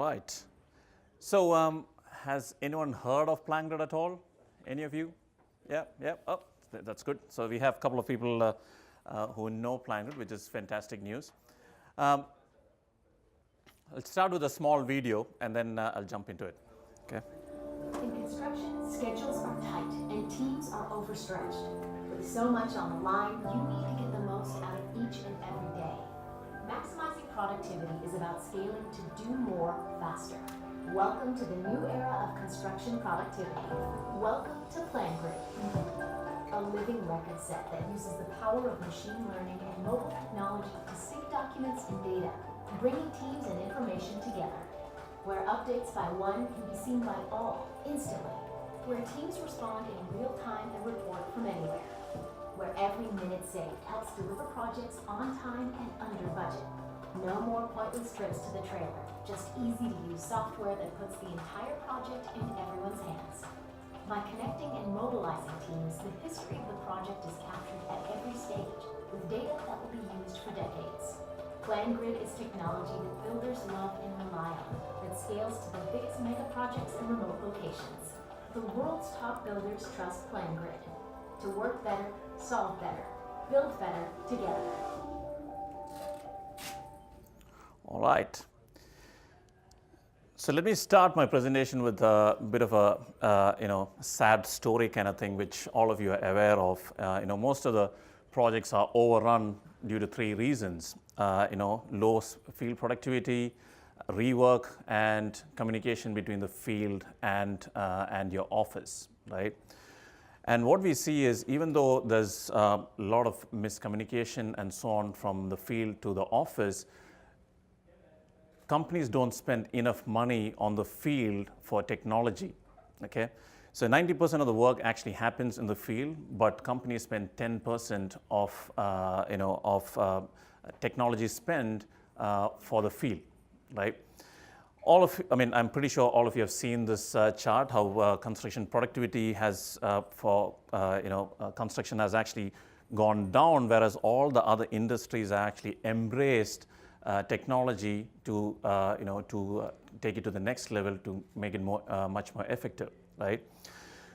right. So has anyone heard of PlanGrid at all? Any of you? Yeah. Oh, that's good. So we have a couple of people who know PlanGrid, which is fantastic news. I'll start with a small video, and then I'll jump into it. Okay. In construction, schedules are tight and teams are overstretched. With so much on the line, you need to get the most out of each and every day. Maximizing productivity is about scaling to do more faster. Welcome to the new era of construction productivity. Welcome to PlanGrid, a living record set that uses the power of machine learning and mobile technology to sync documents and data, bringing teams and information together. Where updates by one can be seen by all instantly. Where teams respond in real time and report from anywhere. Where every minute saved helps deliver projects on time and under budget. No more pointless trips to the trailer, just easy to use software that puts the entire project in everyone's hands. By connecting and mobilizing teams, the history of the project is captured at every stage, with data that will be used for decades. PlanGrid is technology that builders love and rely on, that scales to the biggest mega projects and remote locations. The world's top builders trust PlanGrid. To work better, solve better, build better together. All right. So let me start my presentation with a bit of a sad story kind of thing, which all of you are aware of. Most of the projects are overrun due to three reasons. Low field productivity, rework, and communication between the field and your office, right? And what we see is, even though there's a lot of miscommunication and so on from the field to the office, companies don't spend enough money on the field for technology, okay? So 90% of the work actually happens in the field, but companies spend 10% of technology spend for the field, right? I'm pretty sure all of you have seen this chart, how construction productivity has construction has actually gone down, whereas all the other industries are actually embraced technology to take it to the next level to make it much more effective, right?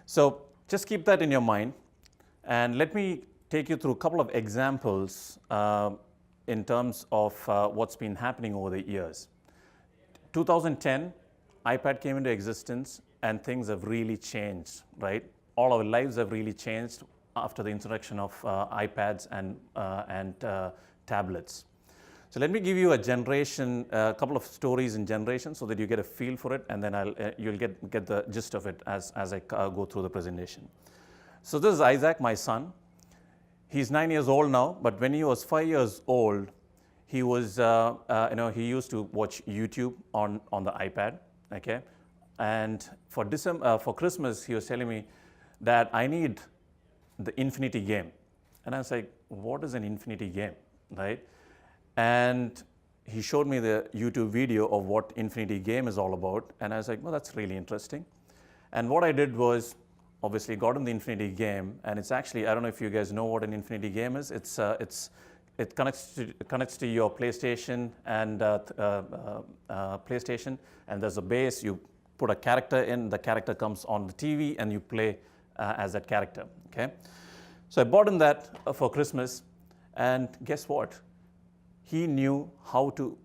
So just keep that in your mind, and let me take you through a couple of examples in terms of what's been happening over the years. 2010, iPad came into existence, and things have really changed, right? All our lives have really changed after the introduction of iPads and tablets. So let me give you a couple of stories in generation, so that you get a feel for it, and then you'll get the gist of it as I go through the presentation. So this is Isaac, my son. He's 9 years old now, but when he was 5 years old, he was he used to watch YouTube on the iPad, okay? And for Christmas, he was telling me that I need the Infinity game, and I was like, what is an Infinity game, right? And he showed me the YouTube video of what Infinity Game is all about, and I was like, well, that's really interesting. And what I did was, obviously, got him the Infinity Game, and it's actually, I don't know if you guys know what an Infinity Game is. It connects to your PlayStation and there's a base. You put a character in, the character comes on the TV, and you play as that character. Okay, so I bought him that for Christmas, and guess what? He knew how to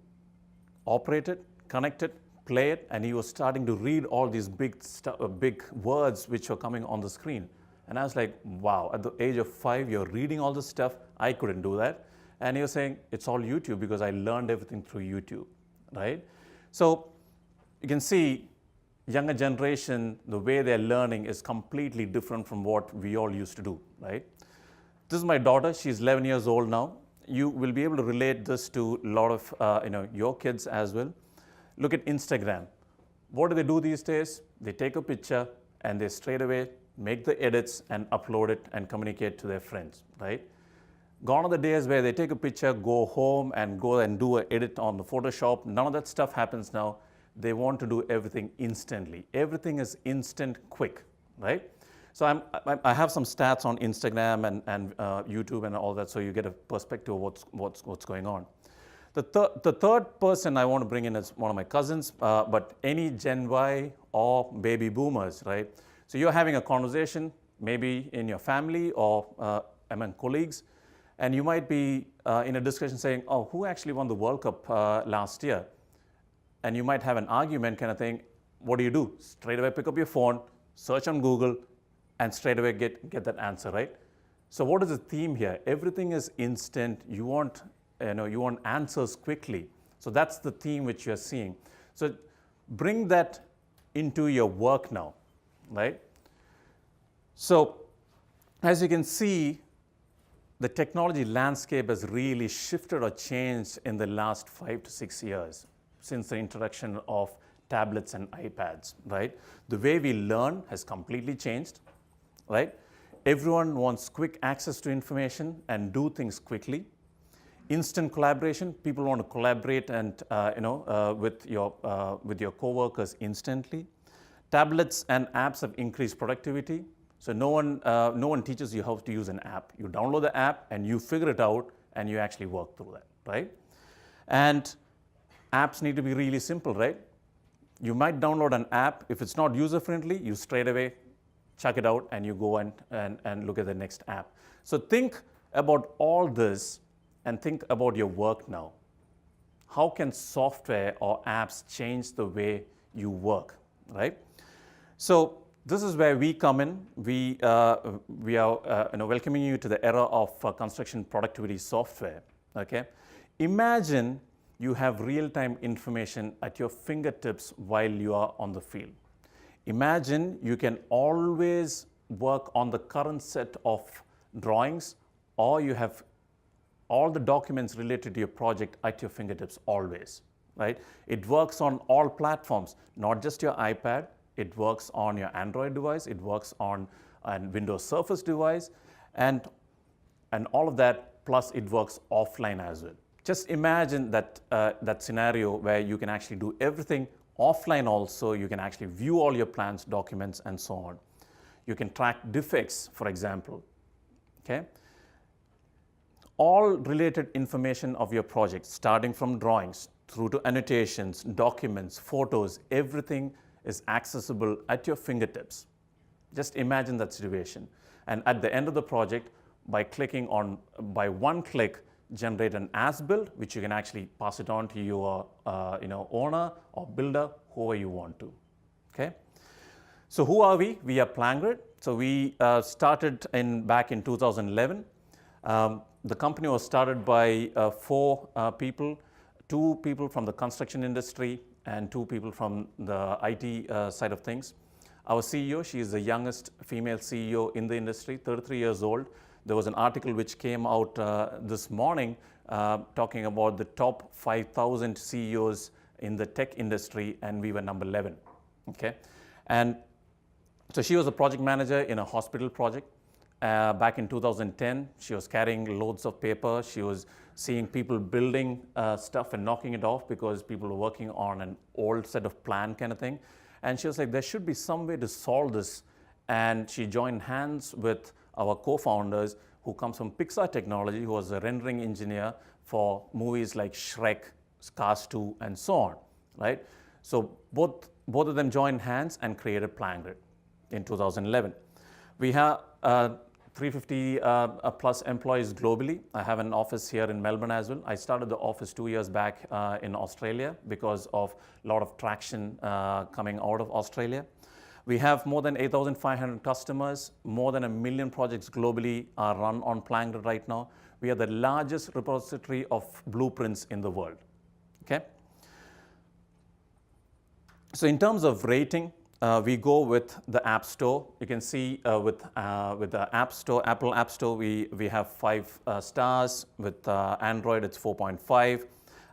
operate it, connect it, play it, and he was starting to read all these big words which were coming on the screen. And I was like, wow, at the age of 5, you're reading all this stuff. I couldn't do that. And he was saying, it's all YouTube, because I learned everything through YouTube, right? So you can see younger generation, the way they're learning is completely different from what we all used to do, right? This is my daughter. She's 11 years old now. You will be able to relate this to a lot of your kids as well. Look at Instagram. What do they do these days? They take a picture and they straight away make the edits and upload it and communicate to their friends, right? Gone are the days where they take a picture, go home and go and do an edit on the Photoshop. None of that stuff happens now. They want to do everything instantly. Everything is instant, quick, right? So I have some stats on Instagram and YouTube and all that, so you get a perspective of what's going on. The third person I want to bring in is one of my cousins, but any Gen Y or baby boomers, right? So you're having a conversation, maybe in your family or among colleagues, and you might be in a discussion saying, oh, who actually won the World Cup last year? And you might have an argument kind of thing. What do? Straight away pick up your phone, search on Google, and straight away get that answer, right? So what is the theme here? Everything is instant. You want answers quickly. So that's the theme which you're seeing. So bring that into your work now, right? So as you can see, the technology landscape has really shifted or changed in the last 5 to 6 years since the introduction of tablets and iPads, right? The way we learn has completely changed, right? Everyone wants quick access to information and do things quickly. Instant collaboration, people want to collaborate and with your coworkers instantly. Tablets and apps have increased productivity. So no one teaches you how to use an app. You download the app and you figure it out and you actually work through that, right? And apps need to be really simple, right? You might download an app. If it's not user-friendly, you straight away check it out and you go and look at the next app. So think about all this and think about your work now. How can software or apps change the way you work, right? So this is where we come in. We are welcoming you to the era of construction productivity software, okay? Imagine you have real-time information at your fingertips while you are on the field. Imagine you can always work on the current set of drawings, or you have all the documents related to your project at your fingertips always, right? It works on all platforms, not just your iPad. It works on your Android device. It works on a Windows Surface device, and all of that, plus it works offline as well. Just imagine that scenario where you can actually do everything offline also. You can actually view all your plans, documents, and so on. You can track defects, for example, okay? All related information of your project, starting from drawings through to annotations, documents, photos, everything is accessible at your fingertips. Just imagine that situation. And at the end of the project, by one click, generate an as-built, which you can actually pass it on to your owner or builder, whoever you want to, okay? So who are we? We are PlanGrid. So we started back in 2011. The company was started by 4 people, 2 people from the construction industry and 2 people from the IT side of things. Our CEO, she is the youngest female CEO in the industry, 33 years old. There was an article which came out this morning talking about the top 5,000 CEOs in the tech industry, and we were number 11, okay? And so she was a project manager in a hospital project. Back in 2010, she was carrying loads of paper. She was seeing people building stuff and knocking it off because people were working on an old set of plan kind of thing. And she was like, there should be some way to solve this. And she joined hands with our co-founders, who comes from Pixar Technology, who was a rendering engineer for movies like Shrek, Cars 2, and so on, right? So both of them joined hands and created PlanGrid in 2011. We have 350 plus employees globally. I have an office here in Melbourne as well. I started the office 2 years back in Australia because of a lot of traction coming out of Australia. We have more than 8,500 customers. More than 1 million projects globally are run on PlanGrid right now. We are the largest repository of blueprints in the world, okay? So in terms of rating, we go with the App Store. You can see with the App Store, Apple App Store, we have 5 stars. With Android, it's 4.5.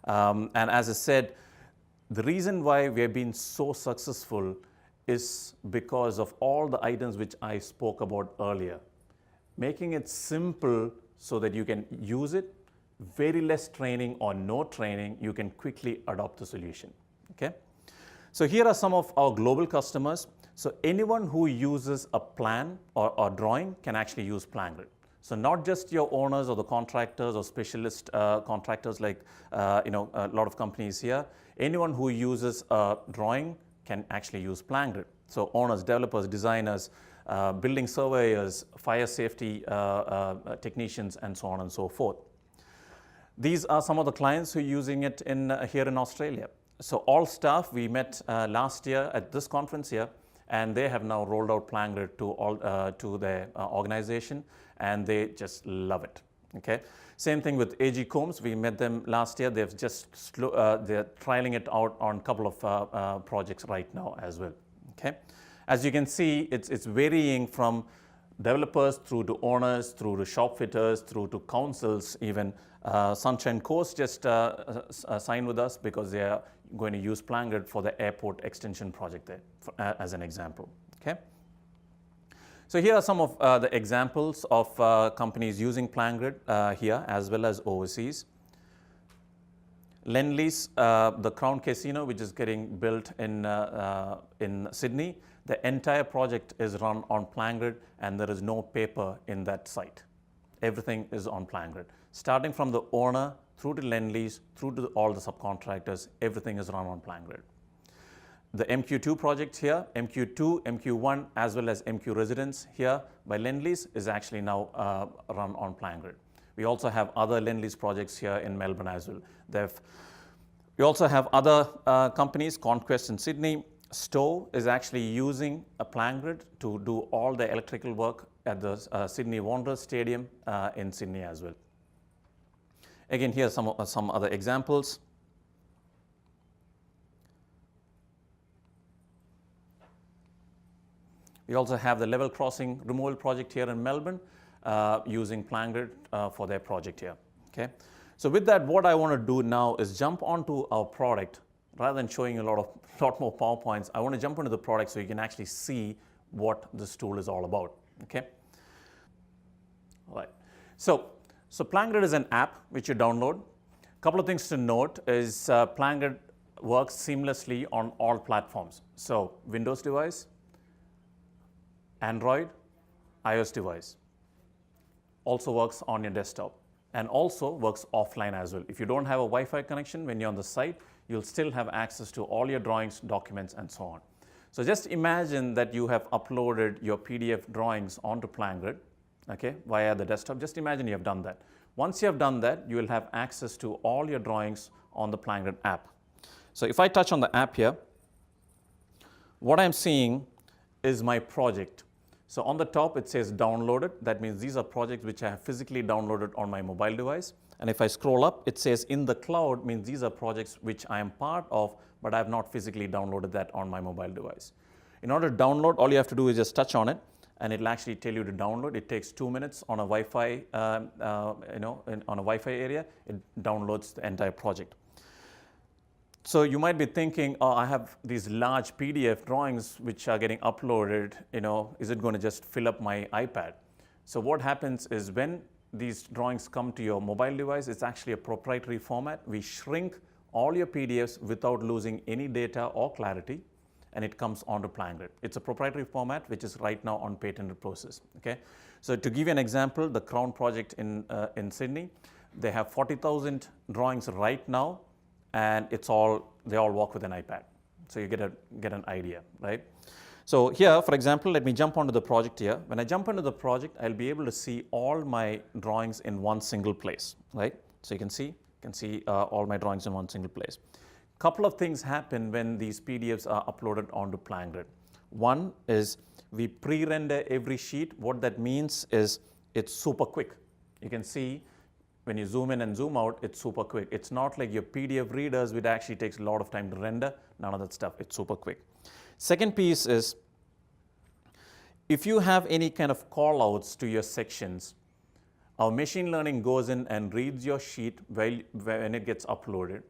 And as I said, the reason why we have been so successful is because of all the items which I spoke about earlier. Making it simple so that you can use it, very less training or no training, you can quickly adopt the solution, okay? So here are some of our global customers. So anyone who uses a plan or drawing can actually use PlanGrid. So not just your owners or the contractors or specialist contractors like a lot of companies here. Anyone who uses a drawing can actually use PlanGrid. So owners, developers, designers, building surveyors, fire safety technicians, and so on and so forth. These are some of the clients who are using it here in Australia. So all staff we met last year at this conference here, and they have now rolled out PlanGrid to their organization, and they just love it. Okay. Same thing with AG Combs. We met them last year. They're trialing it out on a couple of projects right now as well. Okay. As you can see, it's varying from developers through to owners, through to shop fitters, through to councils even. Sunshine Coast just signed with us because they are going to use PlanGrid for the airport extension project there, as an example. Okay. So here are some of the examples of companies using PlanGrid here as well as overseas. Lendlease, the Crown Casino, which is getting built in Sydney, the entire project is run on PlanGrid, and there is no paper in that site. Everything is on PlanGrid. Starting from the owner through to Lendlease, through to all the subcontractors, everything is run on PlanGrid. The MQ2 project here, MQ2, MQ1, as well as MQ Residence here by Lendlease is actually now run on PlanGrid. We also have other Lendlease projects here in Melbourne as well. We also have other companies, Conquest in Sydney. Stowe is actually using a PlanGrid to do all the electrical work at the Sydney Wanderers Stadium in Sydney as well. Again, here are some other examples. We also have the level crossing removal project here in Melbourne using PlanGrid for their project here. Okay. So with that, what I want to do now is jump onto our product. Rather than showing you a lot more PowerPoints, I want to jump into the product so you can actually see what this tool is all about. Okay. All right. So PlanGrid is an app which you download. A couple of things to note is PlanGrid works seamlessly on all platforms. So Windows device, Android, iOS device. Also works on your desktop and also works offline as well. If you don't have a Wi-Fi connection when you're on the site, you'll still have access to all your drawings, documents, and so on. So just imagine that you have uploaded your PDF drawings onto PlanGrid, okay, via the desktop. Just imagine you have done that. Once you have done that, you will have access to all your drawings on the PlanGrid app. So if I touch on the app here, what I'm seeing is my project. So on the top, it says downloaded. That means these are projects which I have physically downloaded on my mobile device. And if I scroll up, it says in the cloud, means these are projects which I am part of, but I have not physically downloaded that on my mobile device. In order to download, all you have to do is just touch on it, and it'll actually tell you to download. It takes 2 minutes on a Wi-Fi, on a Wi-Fi area. It downloads the entire project. So you might be thinking, oh, I have these large PDF drawings which are getting uploaded, is it going to just fill up my iPad? So what happens is when these drawings come to your mobile device, it's actually a proprietary format. We shrink all your PDFs without losing any data or clarity, and it comes onto PlanGrid. It's a proprietary format which is right now on patented process. Okay? So to give you an example, the Crown project in Sydney, they have 40,000 drawings right now, and they all work with an iPad. So you get an idea, right? So here, for example, let me jump onto the project here. When I jump into the project, I'll be able to see all my drawings in one single place, right? So you can see all my drawings in one single place. Couple of things happen when these PDFs are uploaded onto PlanGrid. One is we pre-render every sheet. What that means is it's super quick. You can see when you zoom in and zoom out, it's super quick. It's not like your PDF readers, which actually takes a lot of time to render. None of that stuff. It's super quick. Second piece is if you have any kind of call outs to your sections, our machine learning goes in and reads your sheet when it gets uploaded,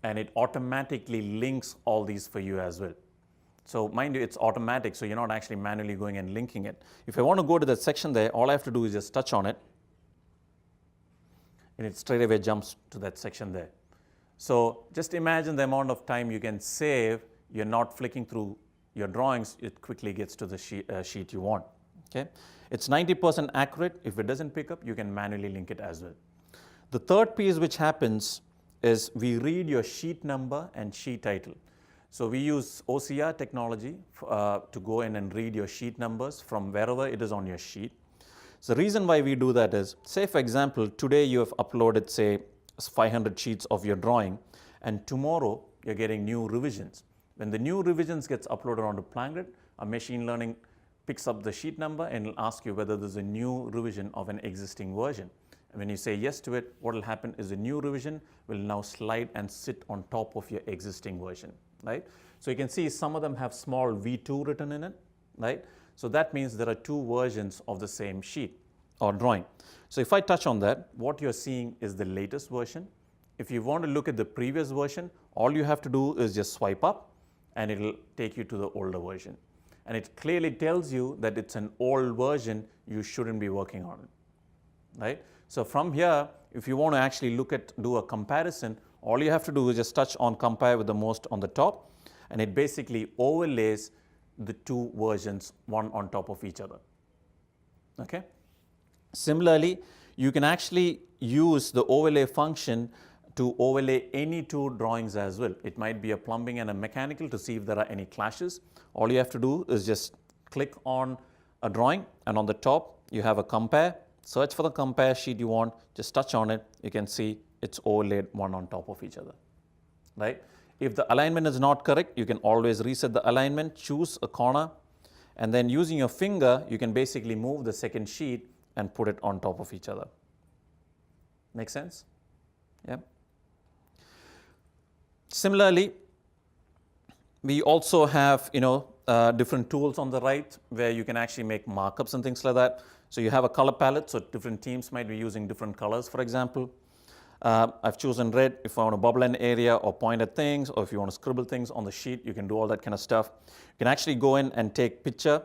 and it automatically links all these for you as well. So mind you, it's automatic, so you're not actually manually going and linking it. If I want to go to that section there, all I have to do is just touch on it, and it straight away jumps to that section there. So just imagine the amount of time you can save. You're not flicking through your drawings. It quickly gets to the sheet you want. Okay? It's 90% accurate. If it doesn't pick up, you can manually link it as well. The third piece which happens is we read your sheet number and sheet title. So we use OCR technology to go in and read your sheet numbers from wherever it is on your sheet. So the reason why we do that is, say for example, today you have uploaded say 500 sheets of your drawing, and tomorrow you're getting new revisions. When the new revisions gets uploaded onto PlanGrid, a machine learning picks up the sheet number and will ask you whether there's a new revision of an existing version. And when you say yes to it, what will happen is the new revision will now slide and sit on top of your existing version, right? So you can see some of them have small V2 written in it, right? So that means there are two versions of the same sheet or drawing. So if I touch on that, what you're seeing is the latest version. If you want to look at the previous version, all you have to do is just swipe up and it'll take you to the older version. And it clearly tells you that it's an old version, you shouldn't be working on it, right? So from here, if you want to actually do a comparison, all you have to do is just touch on compare with the most on the top, and it basically overlays the two versions one on top of each other, okay? Similarly, you can actually use the overlay function to overlay any two drawings as well. It might be a plumbing and a mechanical to see if there are any clashes. All you have to do is just click on a drawing, and on the top you have a compare. Search for the compare sheet you want, just touch on it. You can see it's overlaid one on top of each other, right? If the alignment is not correct, you can always reset the alignment, choose a corner, and then using your finger, you can basically move the second sheet and put it on top of each other. Make sense? Yeah. Similarly, we also have different tools on the right where you can actually make markups and things like that. So you have a color palette, so different teams might be using different colors, for example. I've chosen red if I want to bubble an area or point at things, or if you want to scribble things on the sheet, you can do all that kind of stuff. You can actually go in and take picture.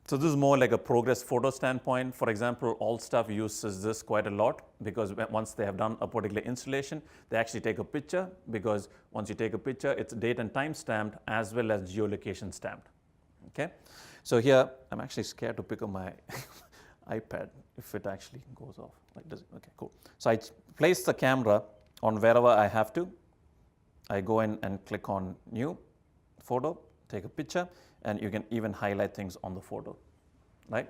So this is more like a progress photo standpoint. For example, Allstaff uses this quite a lot because once they have done a particular installation, they actually take a picture, because once you take a picture, it's date and time stamped as well as geolocation stamped, okay? So here, I'm actually scared to pick up my iPad if it actually goes off like this. Okay, cool. So I place the camera on wherever I have to. I go in and click on new photo, take a picture, and you can even highlight things on the photo, right?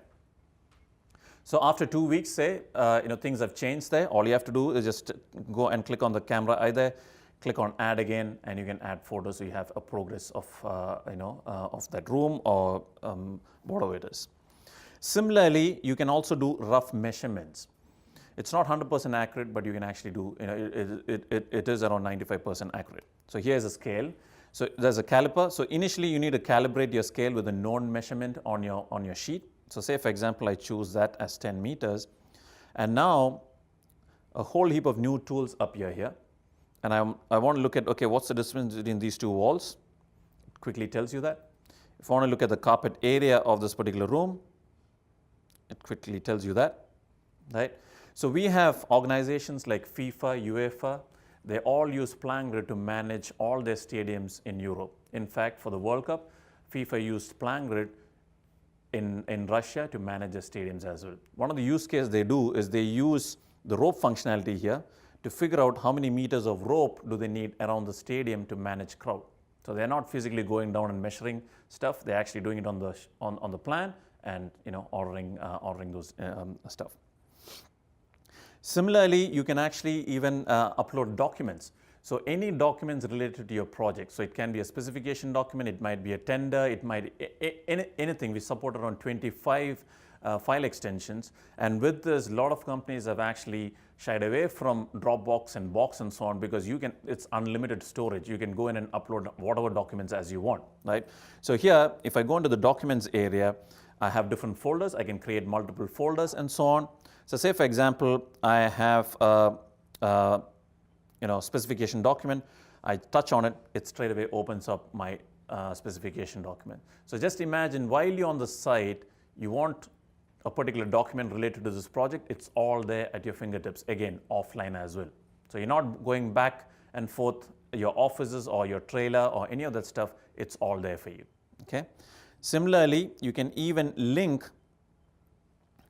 So after 2 weeks, say, things have changed there. All you have to do is just go and click on the camera either, click on add again, and you can add photos so you have a progress of, of that room or whatever it is. Similarly, you can also do rough measurements. It's not 100% accurate, but you can actually do, it is around 95% accurate. So here's a scale. So there's a caliper. So initially you need to calibrate your scale with a known measurement on your sheet. So say for example, I choose that as 10 meters. And now a whole heap of new tools appear here. And I want to look at, okay, what's the distance between these two walls? It quickly tells you that. If I want to look at the carpet area of this particular room, it quickly tells you that, right? So we have organizations like FIFA, UEFA, they all use PlanGrid to manage all their stadiums in Europe. In fact, for the World Cup, FIFA used PlanGrid in Russia to manage their stadiums as well. One of the use cases they do is they use the rope functionality here to figure out how many meters of rope do they need around the stadium to manage crowd. So they're not physically going down and measuring stuff, they're actually doing it on the plan and ordering those stuff. Similarly, you can actually even upload documents. So any documents related to your project. So it can be a specification document, it might be a tender, it might anything. We support around 25 file extensions, and with this, a lot of companies have actually shied away from Dropbox and Box and so on, because it's unlimited storage. You can go in and upload whatever documents as you want, right? So here, if I go into the documents area, I have different folders. I can create multiple folders and so on. So say for example, I have a specification document. I touch on it, it straight away opens up my specification document. So just imagine while you're on the site, you want a particular document related to this project, it's all there at your fingertips, again, offline as well. So you're not going back and forth your offices or your trailer or any of that stuff, it's all there for you, okay? Similarly, you can even link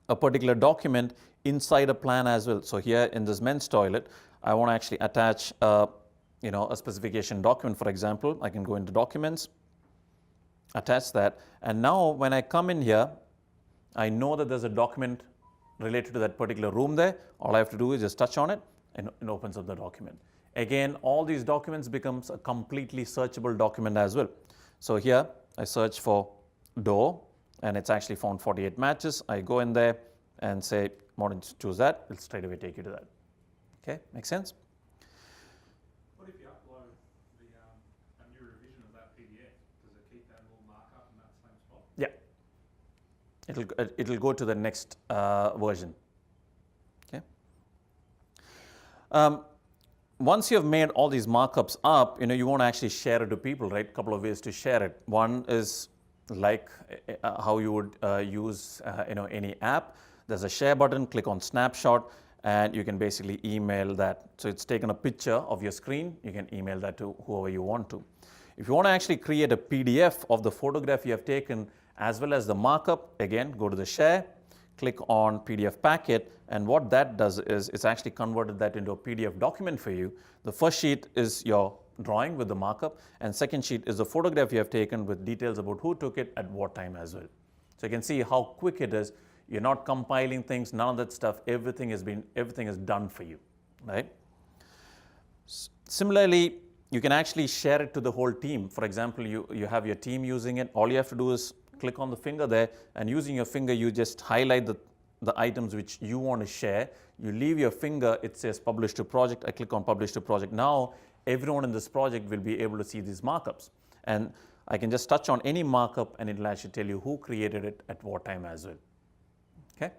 a particular document inside a plan as well. So here in this men's toilet, I want to actually attach a specification document, for example. I can go into documents, attach that, and now when I come in here, I know that there's a document related to that particular room there. All I have to do is just touch on it and it opens up the document. Again, all these documents becomes a completely searchable document as well. So here I search for door and it's actually found 48 matches. I go in there and say, want to choose that, it'll straight away take you to that. Okay, makes sense? What if you upload a new revision of that PDF? Does it keep that little markup in that same spot? Yeah. It'll go to the next version. Okay. Once you have made all these markups up, you want to actually share it to people, right? A couple of ways to share it. One is like how you would use any app. There's a share button, click on snapshot, and you can basically email that. So it's taken a picture of your screen, you can email that to whoever you want to. If you want to actually create a PDF of the photograph you have taken as well as the markup, again, go to the share, click on PDF packet, and what that does is it's actually converted that into a PDF document for you. The first sheet is your drawing with the markup, and second sheet is the photograph you have taken with details about who took it at what time as well. So you can see how quick it is. You're not compiling things, none of that stuff. Everything is done for you, right? Similarly, you can actually share it to the whole team. For example, you have your team using it. All you have to do is click on the finger there, and using your finger, you just highlight the items which you want to share. You leave your finger, it says publish to project. I click on publish to project. Now, everyone in this project will be able to see these markups. And I can just touch on any markup and it will actually tell you who created it at what time as well. Okay.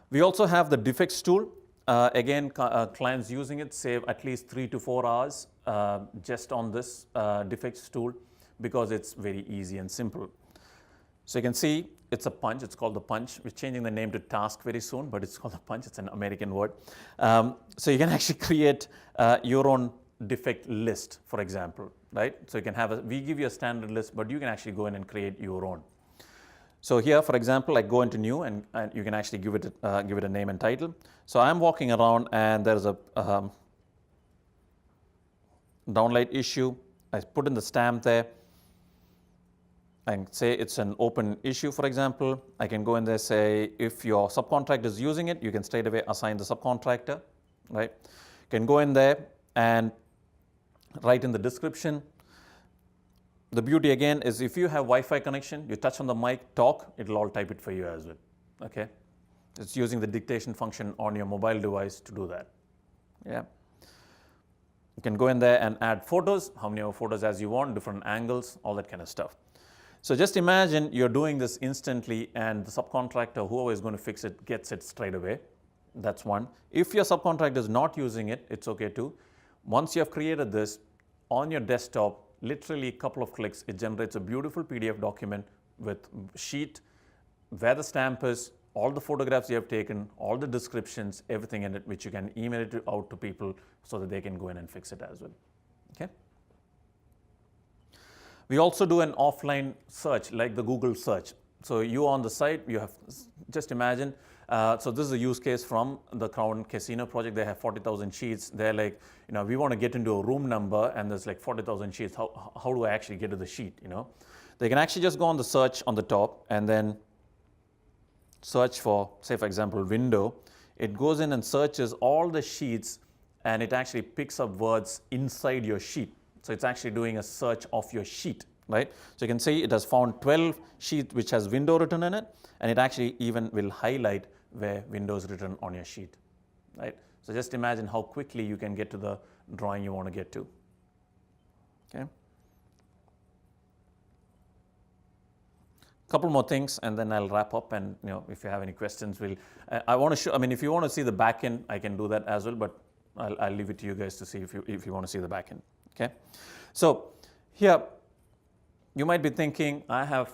We also have the defects tool. Again, clients using it save at least 3 to 4 hours just on this defects tool because it's very easy and simple. So you can see it's a punch. It's called the punch. We're changing the name to task very soon, but it's called the punch. It's an American word. So you can actually create your own defect list, for example, right? So you can have we give you a standard list, but you can actually go in and create your own. So here, for example, I go into new, and you can actually give it a name and title. So I'm walking around, and there's a downlight issue. I put in the stamp there. I can say it's an open issue, for example. I can go in there, say if your subcontractor is using it, you can straight away assign the subcontractor, right? You can go in there and write in the description. The beauty again is if you have Wi-Fi connection, you touch on the mic, talk, it'll all type it for you as well, okay? It's using the dictation function on your mobile device to do that, yeah? You can go in there and add photos, how many photos as you want, different angles, all that kind of stuff. So just imagine you're doing this instantly and the subcontractor, whoever is going to fix it, gets it straight away. That's one. If your subcontractor is not using it, it's okay too. Once you have created this on your desktop, literally a couple of clicks, it generates a beautiful PDF document with sheet, where the stamp is, all the photographs you have taken, all the descriptions, everything in it, which you can email it out to people so that they can go in and fix it as well, okay? We also do an offline search like the Google search. So you on the site, you have, just imagine, so this is a use case from the Crown Casino project. They have 40,000 sheets. They're like, we want to get into a room number and there's like 40,000 sheets. How do I actually get to the sheet, They can actually just go on the search on the top and then search for, say for example, window. It goes in and searches all the sheets and it actually picks up words inside your sheet. So it's actually doing a search of your sheet, right? So you can see it has found 12 sheets which has window written in it, and it actually even will highlight where window is written on your sheet, right? So just imagine how quickly you can get to the drawing you want to get to, okay? Couple more things and then I'll wrap up, and if you have any questions, I want to show, if you want to see the back end, I can do that as well, but I'll leave it to you guys to see if you want to see the back end. Okay, so here you might be thinking, I have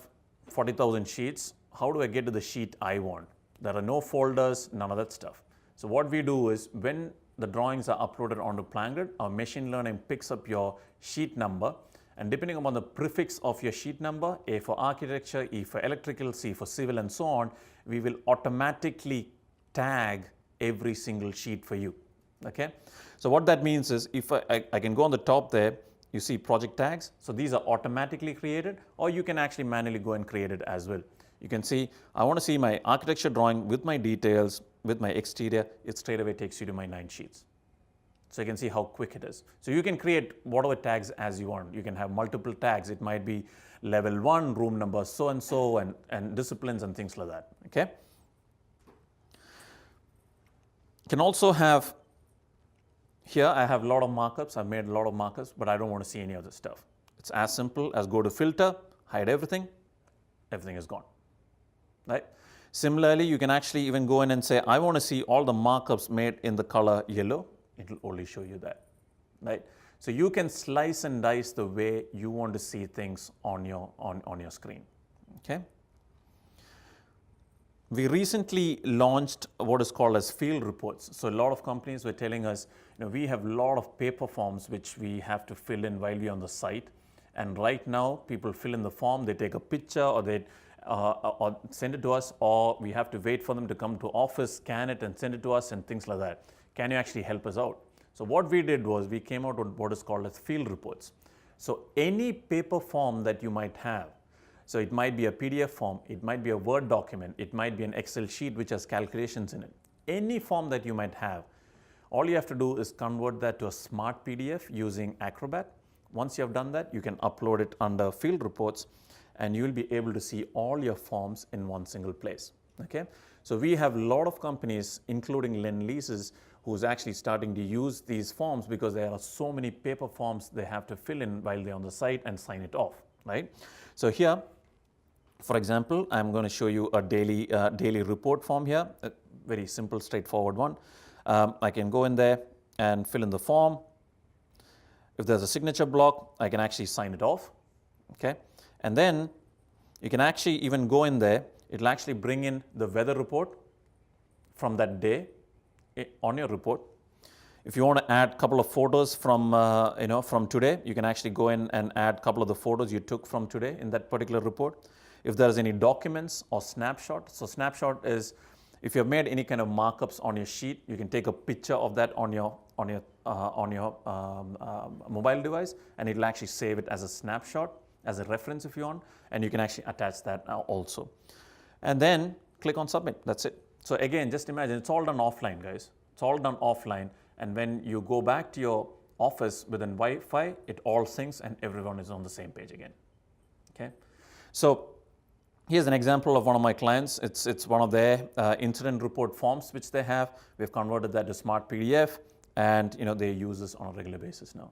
40,000 sheets. How do I get to the sheet I want? There are no folders, none of that stuff. So what we do is when the drawings are uploaded onto PlanGrid, our machine learning picks up your sheet number And depending upon the prefix of your sheet number, A for architecture, E for electrical, C for civil, and so on, we will automatically tag every single sheet for you. Okay? So what that means is if I can go on the top there, you see project tags. So these are automatically created, or you can actually manually go and create it as well. You can see, I want to see my architecture drawing with my details, with my exterior, it straight away takes you to my 9 sheets. So you can see how quick it is. So you can create whatever tags as you want. You can have multiple tags. It might be level 1, room number so-and-so, and disciplines and things like that, okay? You can also have, here I have a lot of markups. I've made a lot of markups, but I don't want to see any of this stuff. It's as simple as go to filter, hide everything, everything is gone, right? Similarly, you can actually even go in and say, I want to see all the markups made in the color yellow. It will only show you that, right? So you can slice and dice the way you want to see things on your screen, okay? We recently launched what is called as field reports. So a lot of companies were telling us, we have a lot of paper forms which we have to fill in while we're on the site. And right now, people fill in the form, they take a picture, or they or send it to us, or we have to wait for them to come to office, scan it and send it to us and things like that. Can you actually help us out? So what we did was we came out with what is called as field reports. So any paper form that you might have, so it might be a PDF form, it might be a Word document, it might be an Excel sheet which has calculations in it. Any form that you might have, all you have to do is convert that to a smart PDF using Acrobat. Once you have done that, you can upload it under field reports and you will be able to see all your forms in one single place, okay? So we have a lot of companies, including Lend-Leases, who's actually starting to use these forms because there are so many paper forms they have to fill in while they're on the site and sign it off, right? So here, for example, I'm going to show you a daily report form here, a very simple, straightforward one. I can go in there and fill in the form. If there's a signature block, I can actually sign it off, okay? And then you can actually even go in there. It'll actually bring in the weather report from that day on your report. If you want to add a couple of photos from from today, you can actually go in and add a couple of the photos you took from today in that particular report. If there's any documents or snapshot, so snapshot is if you have made any kind of markups on your sheet, you can take a picture of that on your mobile device, and it'll actually save it as a snapshot, as a reference if you want, and you can actually attach that now also. And then click on submit, that's it. So again, just imagine it's all done offline, guys. It's all done offline, and when you go back to your office within Wi-Fi, it all syncs and everyone is on the same page again, okay? So here's an example of one of my clients. It's one of their incident report forms which they have. We've converted that to smart PDF, and they use this on a regular basis now,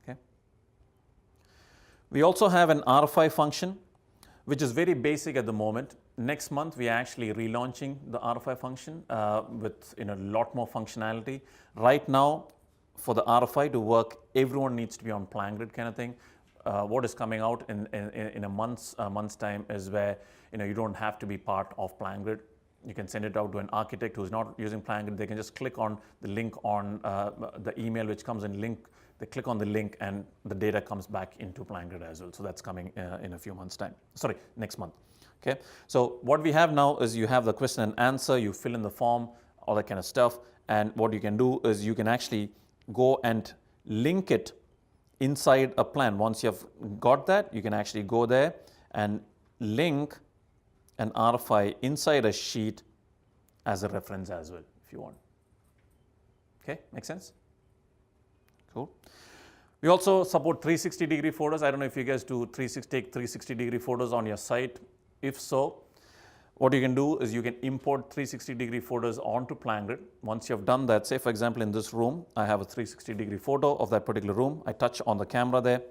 okay? We also have an RFI function, which is very basic at the moment. Next month, we are actually relaunching the RFI function with a lot more functionality. Right now, for the RFI to work, everyone needs to be on PlanGrid kind of thing. What is coming out in a month's time is where you don't have to be part of PlanGrid. You can send it out to an architect who's not using PlanGrid. They can just click on the link on the email which comes in link. They click on the link and the data comes back into PlanGrid as well. So that's coming in a few months' time. Sorry, next month. Okay. So what we have now is you have the question and answer. You fill in the form, all that kind of stuff. And what you can do is you can actually go and link it inside a plan. Once you've got that, you can actually go there and link an RFI inside a sheet as a reference as well, if you want. Okay, make sense? Cool. We also support 360-degree photos. I don't know if you guys do take 360-degree photos on your site. If so, what you can do is you can import 360-degree photos onto PlanGrid. Once you have done that, say for example in this room, I have a 360-degree photo of that particular room. I touch on the camera there.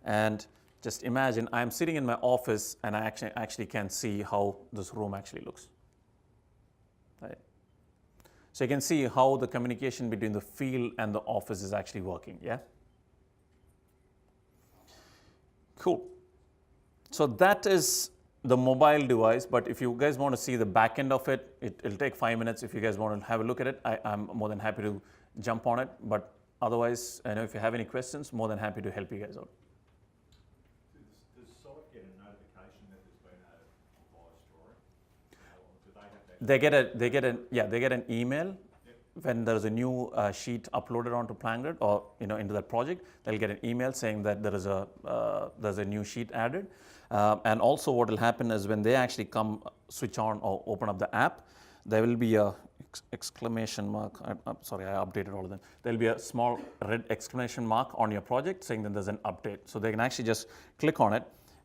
And just imagine I'm sitting in my office and I actually can see how this room actually looks. Right? So you can see how the communication between the field and the office is actually working, yeah? Cool. So that is the mobile device, but if you guys want to see the back end of it, it'll take 5 minutes. If you guys want to have a look at it, I'm more than happy to jump on it. But Otherwise, if you have any questions, more than happy to help you guys out. Does site get a notification that there's been a revised drawing? Or do they have that? They get an email when there's a new sheet uploaded onto PlanGrid or into that project. They'll get an email saying that there's a new sheet added. And also what will happen is when they actually come switch on or open up the app, there will be a exclamation mark. I'm sorry, I updated all of them. There'll be a small red exclamation mark on your project saying that there's an update. So they can actually just click on it,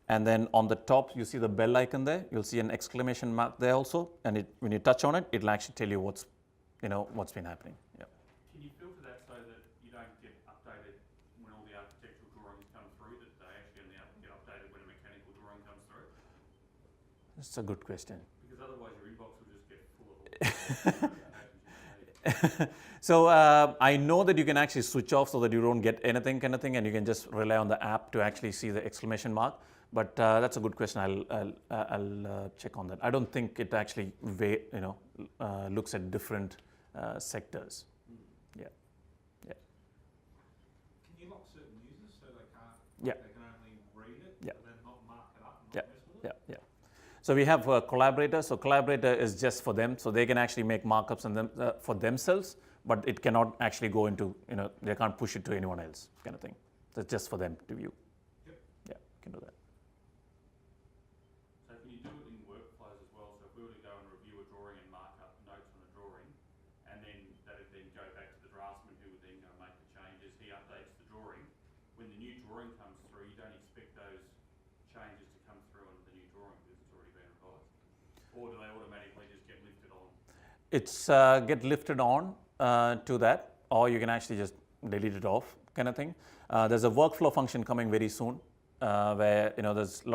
and then on the top you see the bell icon there. You'll see an exclamation mark there also, and when you touch on it, it'll actually tell you what's been happening. Yeah. Can you filter that so that you don't get updated when all the architectural drawings come through, that they actually only get updated when a mechanical drawing comes through? That's a good question. Because otherwise your inbox will just get full of all the So I know that you can actually switch off so that you don't get anything kind of thing, and you can just rely on the app to actually see the exclamation mark. But that's a good question. I'll check on that. I don't think it actually looks at different sectors. Yeah. Can you lock certain users so they can't? Yeah. They can only read it, Yeah. but then not mark it up and not mess with it. Yeah. So we have Collaborator. So Collaborator is just for them, so they can actually make markups for themselves, but it cannot actually go into they can't push it to anyone else kind of thing. So it's just for them to view. Yep. Yeah, you can do that. So can you do it in workflows as well? So if we were to go and review a drawing and mark up notes on a drawing, and then that would then go back to the draftsman who would then go make the changes, he updates the drawing. When the new drawing comes through, you don't expect those changes to come through under the new drawing because it's already been revised? Or do they automatically just get lifted on? It's get lifted on to that, or you can actually just delete it off kind of thing. There's a workflow function coming very soon where there's a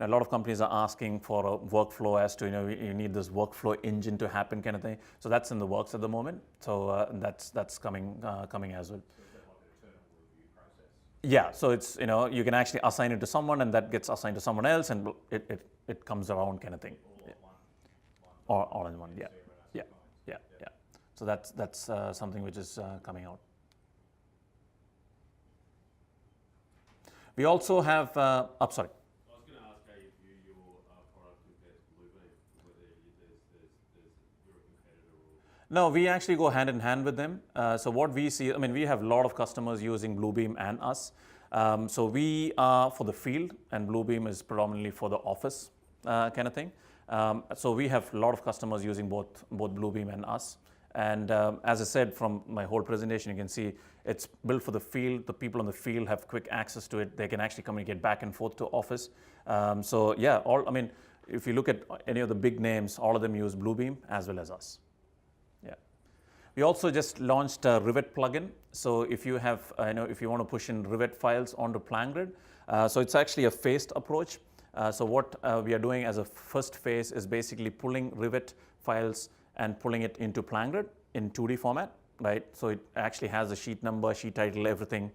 lot of companies are asking for a workflow as to you need this workflow engine to happen kind of thing. So that's in the works at the moment. So that's coming as well. So is that like an internal review process? Yeah, so it's you can actually assign it to someone, and that gets assigned to someone else, and it comes around kind of thing. All at one. All in one, yeah. Yeah. Yeah. So that's something which is coming out. We also have. Sorry. I was going to ask how you view your product compared to Bluebeam, whether you're a competitor or. No, we actually go hand in hand with them. So what we see, we have a lot of customers using Bluebeam and us. So we are for the field, and Bluebeam is predominantly for the office kind of thing. So we have a lot of customers using both Bluebeam and us. And as I said from my whole presentation, you can see it's built for the field. The people in the field have quick access to it. They can actually communicate back and forth to Office. So yeah, if you look at any of the big names, all of them use Bluebeam as well as us. Yeah. We also just launched a Rivet plugin. So if you have, if you want to push in Rivet files onto PlanGrid, so it's actually a phased approach. So what we are doing as a first phase is basically pulling Rivet files and pulling it into PlanGrid in 2D format, right? So it actually has the sheet number, sheet title, everything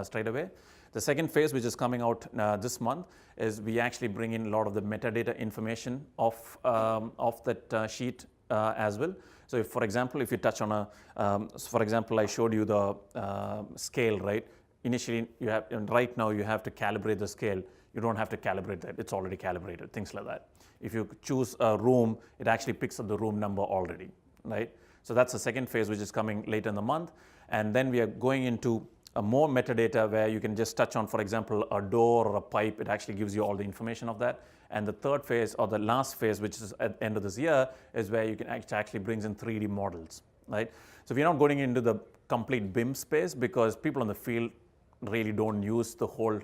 straight away. The second phase, which is coming out this month, is we actually bring in a lot of the metadata information of that sheet as well. So if, for example, if you touch on for example, I showed you the scale, right? Initially, right now you have to calibrate the scale. You don't have to calibrate that. It's already calibrated, things like that. If you choose a room, it actually picks up the room number already, right? So that's the second phase, which is coming later in the month. And then we are going into a more metadata where you can just touch on, for example, a door or a pipe. It actually gives you all the information of that. And the third phase, or the last phase, which is at the end of this year, is where you can actually brings in 3D models, right? So we're not going into the complete BIM space because people in the field really don't use the whole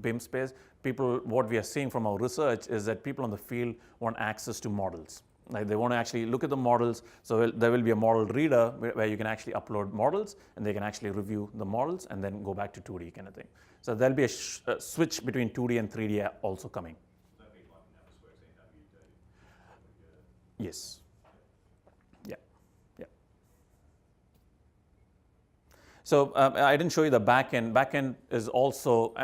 BIM space. What we are seeing from our research is that people in the field want access to models. Like they want to actually look at the models. So there will be a model reader where you can actually upload models, and they can actually review the models and then go back to 2D kind of thing. So there'll be a switch between 2D and 3D also coming. That'd be like an Navisworks NWD. Yes. Yeah. So I didn't show you the back end. Back end is also,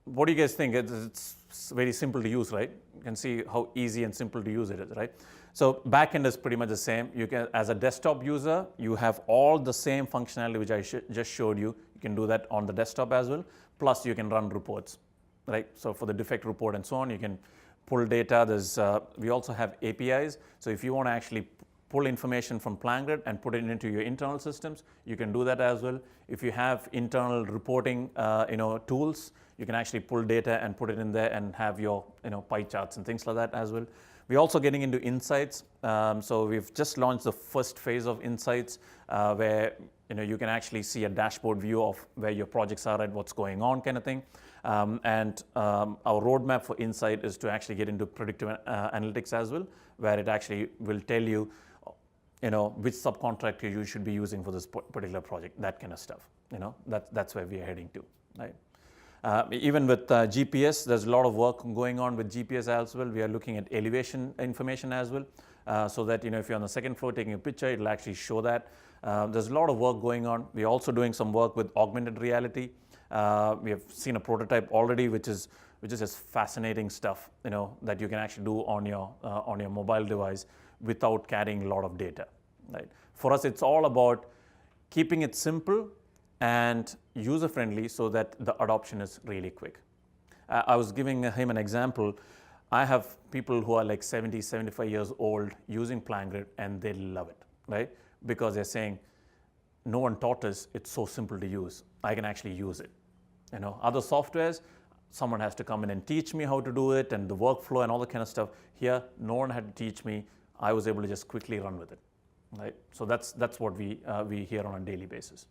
what do you guys think? It's very simple to use, right? You can see how easy and simple to use it is, right? So backend is pretty much the same. You can, as a desktop user, you have all the same functionality which I just showed you. You can do that on the desktop as well. Plus, you can run reports, right? So for the defect report and so on, you can pull data. There's we also have APIs. So if you want to actually pull information from PlanGrid and put it into your internal systems, you can do that as well. If you have internal reporting, tools, you can actually pull data and put it in there and have your, pie charts and things like that as well. We're also getting into insights. So we've just launched the first phase of insights, where you can actually see a dashboard view of where your projects are and what's going on, kind of thing. Our roadmap for insight is to actually get into predictive analytics as well, where it actually will tell you, which subcontractor you should be using for this particular project, that kind of stuff. That's where we are heading to, right? Even with GPS, there's a lot of work going on with GPS as well. We are looking at elevation information as well, so that if you're on the second floor taking a picture, it'll actually show that. There's a lot of work going on. We're also doing some work with augmented reality. We have seen a prototype already, which is just fascinating stuff, that you can actually do on your mobile device without carrying a lot of data, right? For us, it's all about keeping it simple and user-friendly so that the adoption is really quick. I was giving him an example. I have people who are like 70, 75 years old using PlanGrid, and they love it, right? Because they're saying, no one taught us, it's so simple to use. I can actually use it. Other softwares, someone has to come in and teach me how to do it and the workflow and all that kind of stuff. Here, no one had to teach me. I was able to just quickly run with it, right? So that's what we hear on a daily basis.